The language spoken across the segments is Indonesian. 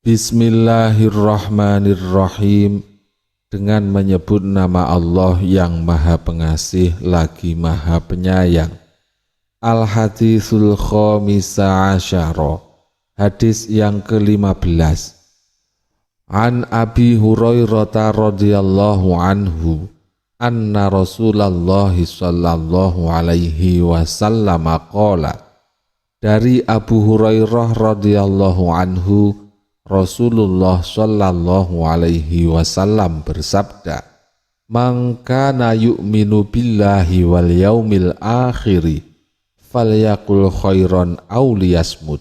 Bismillahirrahmanirrahim. Dengan menyebut nama Allah yang Maha Pengasih lagi Maha Penyayang. Al-Haditsul Khomisa Asyara, hadis yang ke-15. An Abi Hurairah radhiyallahu anhu anna Rasulullah sallallahu alaihi wasallam qala. Dari Abu Hurairah radhiyallahu anhu, Rasulullah sallallahu alaihi wasallam bersabda, "Man kana yu'minu billahi wal yaumil akhiri falyaqul khairan aw liyasmut."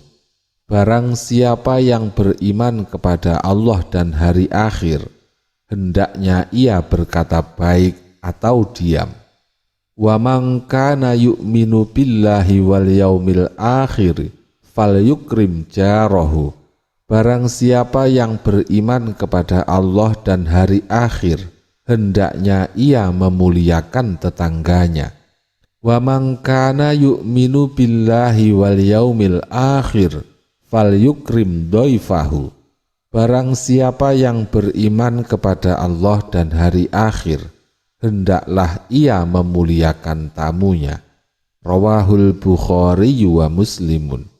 Barang siapa yang beriman kepada Allah dan hari akhir, hendaknya ia berkata baik atau diam. Wa man kana yu'minu billahi wal yaumil akhir falyukrim jarahu. Barang siapa yang beriman kepada Allah dan hari akhir, hendaknya ia memuliakan tetangganya. Wa man kana yu'minu billahi wal yaumil akhir falyukrim dhaifahu. Barang siapa yang beriman kepada Allah dan hari akhir, hendaklah ia memuliakan tamunya. Rawahul Bukhari wa Muslimun.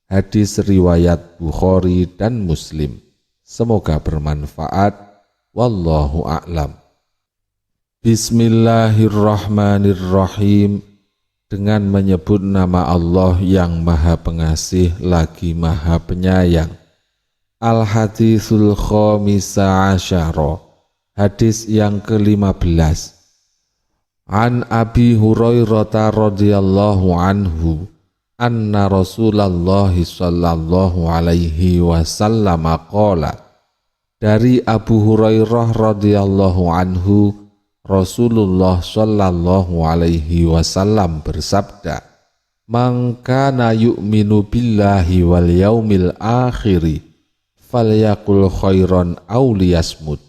Hadis riwayat Bukhari dan Muslim. Semoga bermanfaat. Wallahu a'lam. Bismillahirrahmanirrahim. Dengan menyebut nama Allah yang Maha Pengasih lagi Maha Penyayang. Al-Haditsul Khomisa Asyara, hadis yang ke-15. An Abi Hurairah radhiyallahu anhu anna Rasulullah sallallahu alaihi wasallam qala. Dari Abu Hurairah radhiyallahu anhu, Rasulullah sallallahu alaihi wasallam bersabda, "Man kana yu'minu billahi wal yaumil akhiri falyaqul khairan aw liyasmut."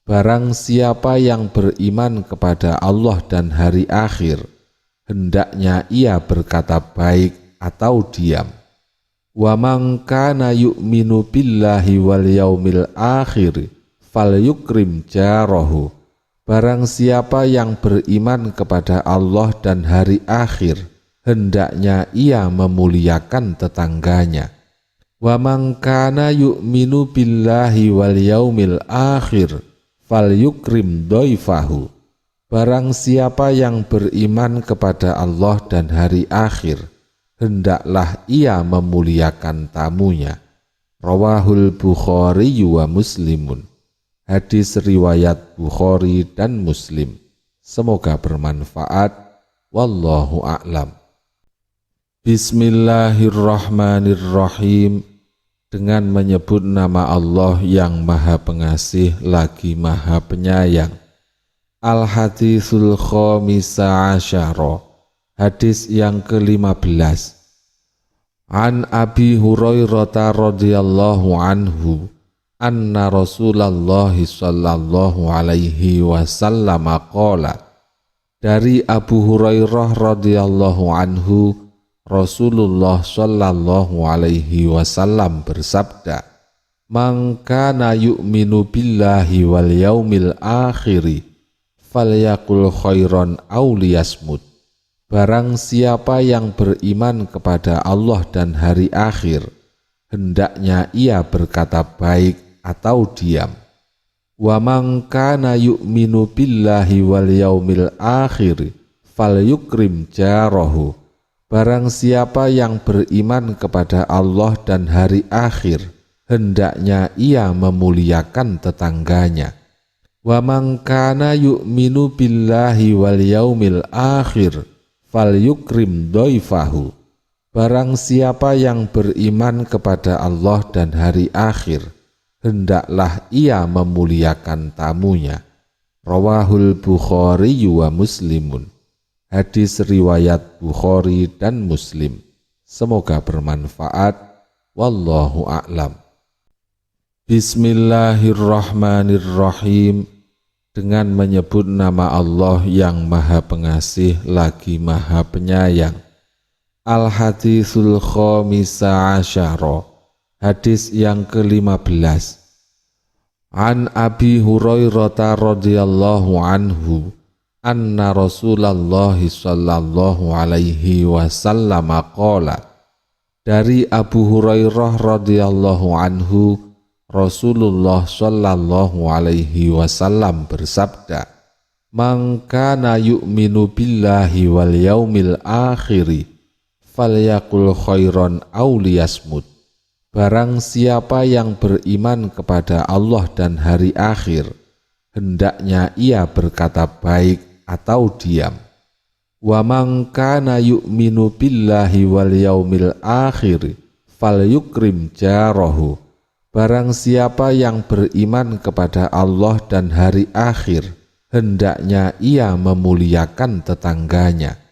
Barang siapa yang beriman kepada Allah dan hari akhir, hendaknya ia berkata baik atau diam. Wa man kana yu'minu billahi wal yaumil akhir falyukrim jarahu. Barang siapa yang beriman kepada Allah dan hari akhir, hendaknya ia memuliakan tetangganya. Wa man kana yu'minu billahi wal yaumil akhir falyukrim dhaifahu. Barang siapa yang beriman kepada Allah dan hari akhir, hendaklah ia memuliakan tamunya. Rawahul Bukhari wa Muslimun. Hadis riwayat Bukhari dan Muslim. Semoga bermanfaat. Wallahu a'lam. Bismillahirrahmanirrahim. Dengan menyebut nama Allah yang Maha Pengasih lagi Maha Penyayang. Al-Haditsul Khomisa Asyara, hadis yang ke-15. An Abi Hurairah radhiyallahu anhu anna Rasulullah sallallahu alaihi wasallam qala. Dari Abu Hurairah radhiyallahu anhu, Rasulullah sallallahu alaihi wasallam bersabda, "Man kana yu'minu billahi wal yaumil akhiri falyaqul khairan aw liyasmut." Barang siapa yang beriman kepada Allah dan hari akhir, hendaknya ia berkata baik atau diam. Wa man kana yu'minu billahi wal yaumil akhir falyukrim jarahu. Barang siapa yang beriman kepada Allah dan hari akhir, hendaknya ia memuliakan tetangganya. Wa man kana yu'minu billahi wal yaumil akhir falyukrim dhaifahu. Barang siapa yang beriman kepada Allah dan hari akhir, hendaklah ia memuliakan tamunya. Rawahul Bukhari wa Muslimun. Hadis riwayat Bukhari dan Muslim. Semoga bermanfaat. Wallahu a'lam. Bismillahirrahmanirrahim. Dengan menyebut nama Allah yang Maha Pengasih lagi Maha Penyayang. Al-Haditsul Khomisa Asyara, Hadis yang ke-15. An Abi Hurairah radhiyallahu anhu anna Rasulullah sallallahu alaihi wasallam qala. Dari Abu Hurairah radhiyallahu anhu, Rasulullah sallallahu alaihi wasallam bersabda, "Man kana yu'minu billahi wal yaumil akhir falyaqul khairan aw liyasmut." Barang siapa yang beriman kepada Allah dan hari akhir, hendaknya ia berkata baik atau diam. Wa man kana yu'minu billahi wal yaumil akhir falyukrim jarahu. Barang siapa yang beriman kepada Allah dan hari akhir, hendaknya ia memuliakan tetangganya.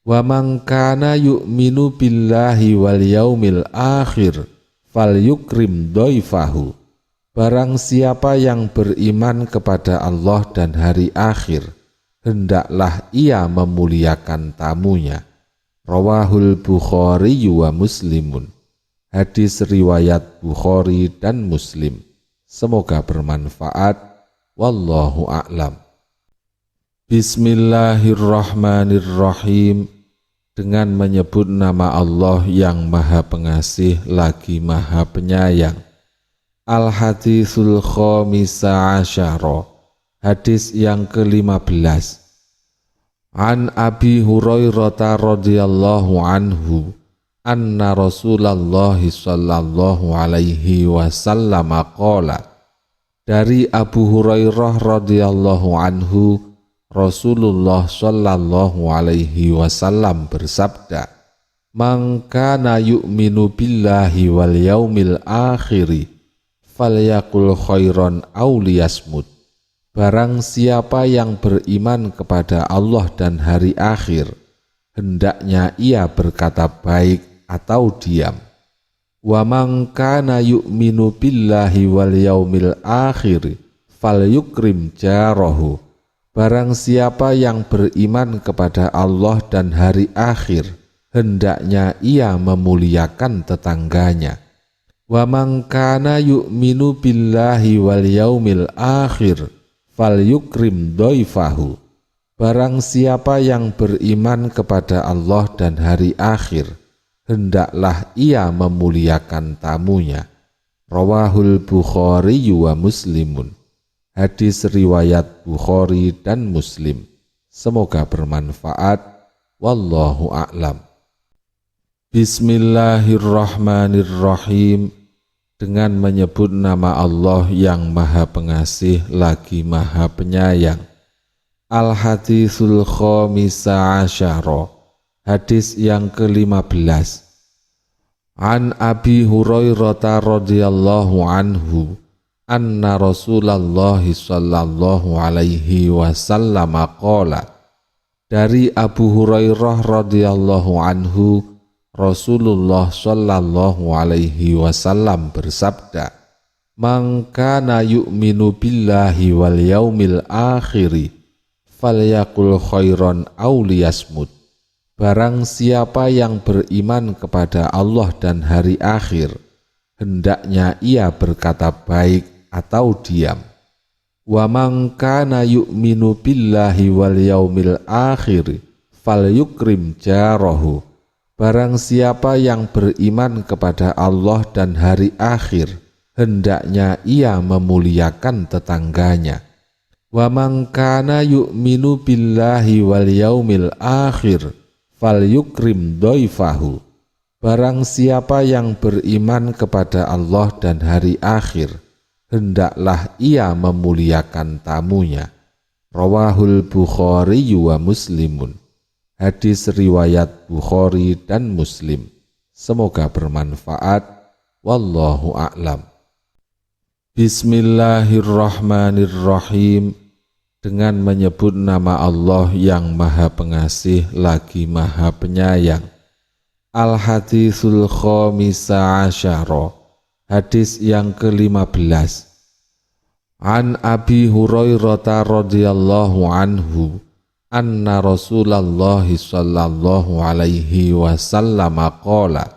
Wa man kana yu'minu billahi wal yaumil akhir falyukrim doifahu. Barang siapa yang beriman kepada Allah dan hari akhir, hendaklah ia memuliakan tamunya. Rawahul Bukhari wa Muslimun. Hadis riwayat Bukhari dan Muslim. Semoga bermanfaat. Wallahu a'lam. Bismillahirrahmanirrahim. Dengan menyebut nama Allah yang Maha Pengasih lagi Maha Penyayang. Al-Hadithul Khomisa Asyara. Hadis yang ke-15. An Abi Hurairah radhiyallahu anhu anna Rasulullah sallallahu alaihi wasallam qala. Dari Abu Hurairah radhiyallahu anhu, Rasulullah sallallahu alaihi wasallam bersabda, "Man kana yu'minu billahi wal yaumil akhir falyaqul khairan aw liyasmut." Barang siapa yang beriman kepada Allah dan hari akhir, hendaknya ia berkata baik atau diam. Wa man kana yu'minu billahi wal yaumil akhir falyukrim jarahu. Barang siapa yang beriman kepada Allah dan hari akhir, hendaknya ia memuliakan tetangganya. Wa man kana yu'minu billahi wal yaumil akhir falyukrim doifahu. Barang siapa yang beriman kepada Allah dan hari akhir, hendaklah ia memuliakan tamunya. Rawahul Bukhari wa Muslimun. Hadis riwayat Bukhari dan Muslim. Semoga bermanfaat. Wallahu a'lam. Bismillahirrahmanirrahim. Dengan menyebut nama Allah yang Maha Pengasih lagi Maha Penyayang. Al-Hadithul Khomisa Asyara. Hadis yang ke-15. An Abi Hurairah radhiyallahu anhu anna Rasulullah sallallahu alaihi wasallam qala. Dari Abu Hurairah radhiyallahu anhu, Rasulullah sallallahu alaihi wasallam bersabda, "Man kana yu'minu billahi wal yaumil akhir falyaqul khairan aw liyasmut." Barang siapa yang beriman kepada Allah dan hari akhir, hendaknya ia berkata baik atau diam. Wa man kana yu'minu billahi wal yaumil akhir falyukrim jarahu. Barang siapa yang beriman kepada Allah dan hari akhir, hendaknya ia memuliakan tetangganya. Wa man kana yu'minu billahi wal yaumil akhir falyukrim doifahu. Barang siapa yang beriman kepada Allah dan hari akhir, hendaklah ia memuliakan tamunya. Rawahul Bukhari wa Muslimun. Hadis riwayat Bukhari dan Muslim. Semoga bermanfaat. Wallahu a'lam. Bismillahirrahmanirrahim. Dengan menyebut nama Allah yang Maha Pengasih lagi Maha Penyayang. Al-Hadithul Khomisa Asyara. Hadis yang ke-15. An Abi Hurairah radhiyallahu anhu anna Rasulullah sallallahu alaihi wasallam qala.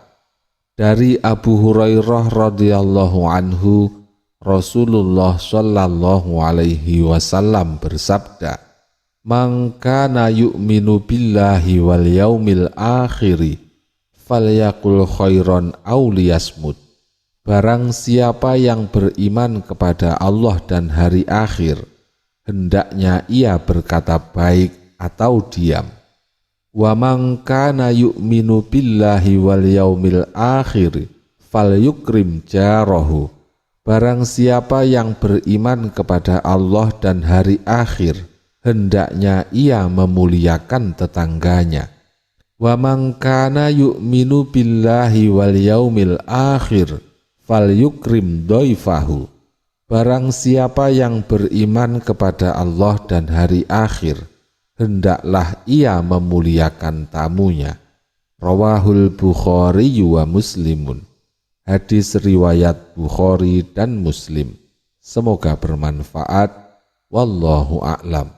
Dari Abu Hurairah radhiyallahu anhu, Rasulullah shallallahu alaihi wasallam bersabda, "Man kana yu'minu billahi wal yaumil akhiri falyaqul khairan aw liyasmut." Barang siapa yang beriman kepada Allah dan hari akhir, hendaknya ia berkata baik atau diam. Wa man kana yu'minu billahi wal yaumil akhir falyukrim jarahu. Barang siapa yang beriman kepada Allah dan hari akhir, hendaknya ia memuliakan tetangganya. Wa man kana yu'minu billahi wal yaumil akhir falyukrim dhaifahu. Barang siapa yang beriman kepada Allah dan hari akhir, hendaklah ia memuliakan tamunya. Rawahul Bukhari wa Muslimun. Hadis riwayat Bukhari dan Muslim. Semoga bermanfaat. Wallahu a'lam.